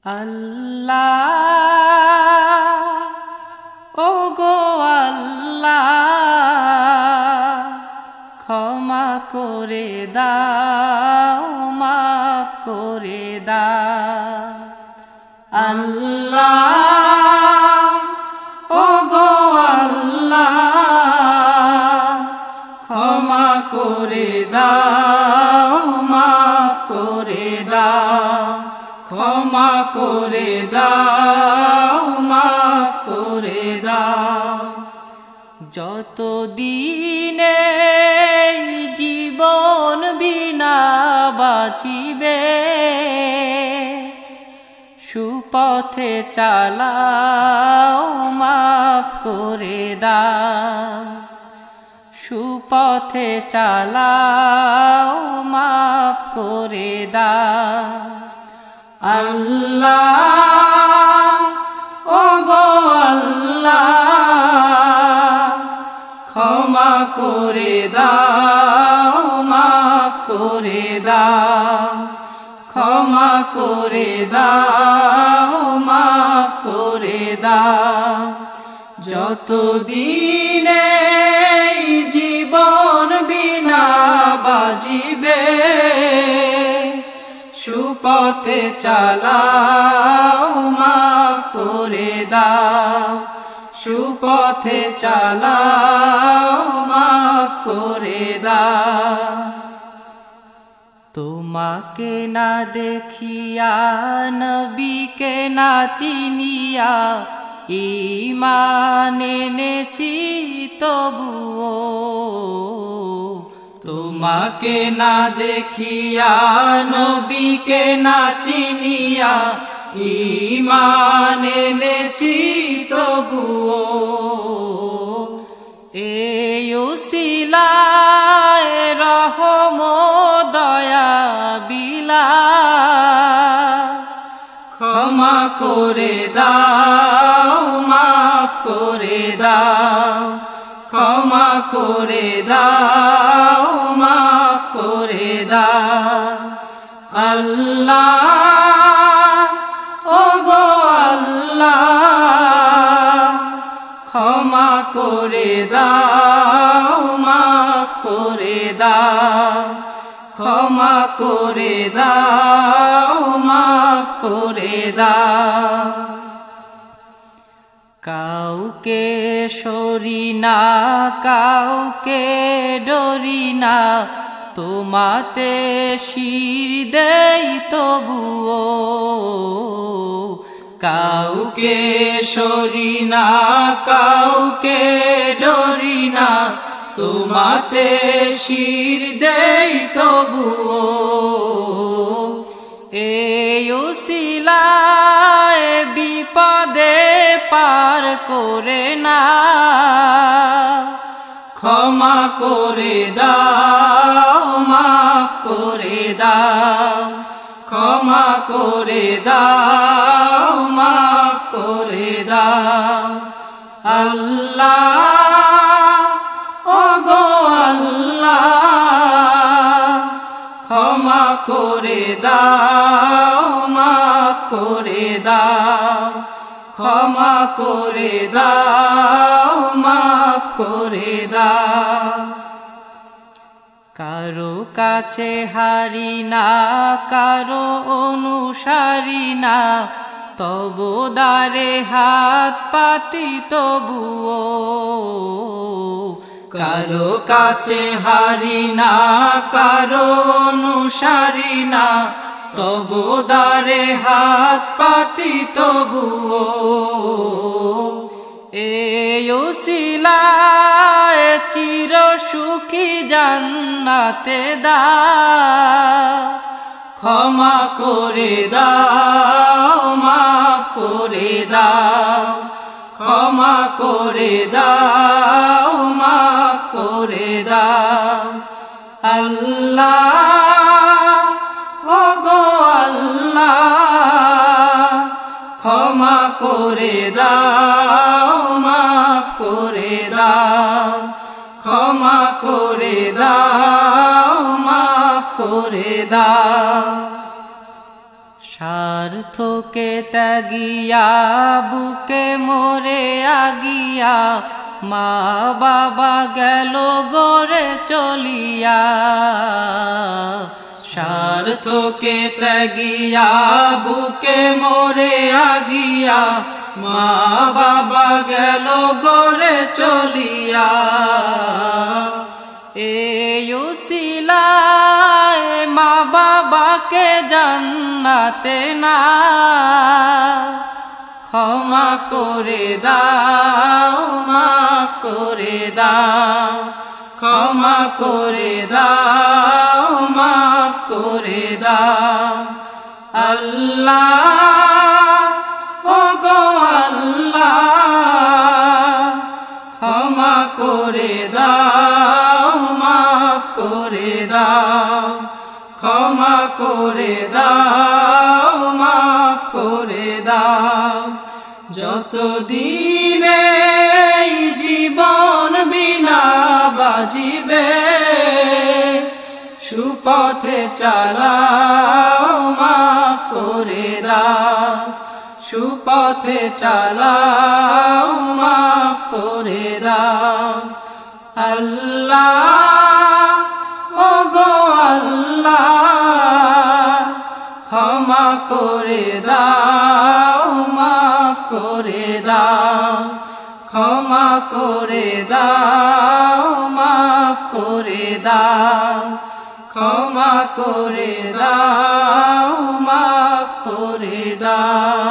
আল্লাহ ওগো আল্লাহ ক্ষমা করে দাও মাফ করে দাও আল্লাহ ওগো আল্লাহ ক্ষমা করে দাও মাফ করে দাও ক্ষমা করে দাও মাফ করে দাও যতদিনে জীবন বিনা বাঁচিবে সুপথে চালাও মাফ করে দাও সুপথে চালাও মাফ করে দাও আল্লাহ ওগো আল্লাহ ক্ষমা করে দাও মাফ করে দাও ক্ষমা করে দাও মাফ করে দাও যতদিনে জীবন বিনা বাজিবে সুপথে চালাও মাফ করে দাও সুপথে চালাও মাফ করে দাও তোমাকে না দেখিয়া নবীকে না চিনিয়া ঈমান এনেছি তবুও তোমাকে না দেখিয়া নবীকে না চিনিয়া ঈমান এনেছি তবুও এই উসিলায় রহম দয়া বিলা ক্ষমা করে দাও মাফ করে দাও ক্ষমা করে দাও মাফ করে দাও আল্লাহ ওগো আল্লাহ ক্ষমা করে দাও মাফ করে দাও ক্ষমা করে দাও মাফ করে দাও কাউকে সরি না কাউকে ডরি না তোমাতে শির দেই তবুও কাউকে সরি না কাউকে ডরি না তোমাতে শির দেই তবুও এই উসিলায় বিপদে পার করে না ক্ষমা করে দাও মাফ করে দাও ক্ষমা করে দাও মাফ করে দাও আল্লাহ ওগো আল্লাহ ক্ষমা করে দাও মাফ করে দাও ক্ষমা করে দাও মাফ করে দাও কারো কাছে হারি না কারো অনুসারী না তবু দ্বারে হাত পাতি তবুও কারো কাছে হারি না কারো অনুসারী না তবু দ্বারে হাত পাতি তবুও এই উসিলায় চির সুখী জান্নাতে দাও ক্ষমা করে দাও মাফ করে দাও ক্ষমা করে দাও মাফ করে দাও আল্লাহ ওগো আল্লাহ ক্ষমা করে দাও মাফ করে দাও ক্ষমা করে দাও মাফ করে দাও স্বার্থকে ত্যাগিয়া বুকে মোরে আগিয়া মা বাবা গেল গড়ে চলিয়া। স্বার্থকে ত্যাগিয়া বুকে মোরে আগিয়া মা বাবা গেল গড়ে চলিয়া। এই উসিলায় মা বাবাকে জান্নাতে না ক্ষমা করে দাও, মাফ করে দাও, ক্ষমা করে দাও, মাফ করে দাও। আল্লাহ ওগো আল্লাহ ক্ষমা করে দাও, মাফ করে দাও, ক্ষমা করে দাও, মাফ করে দাও। যতদিনে এই জীবন বিনা বাজিবে সুপথে চালাও, মাফ করে দাও, সুপথে চালাও, মাফ করে দাও। আল্লাহ ওগো আল্লাহ ক্ষমা করে দাও, মাফ করে দাও, ক্ষমা করে দাও, মাফ করে দাও, ক্ষমা করে দাও, মাফ করে দাও।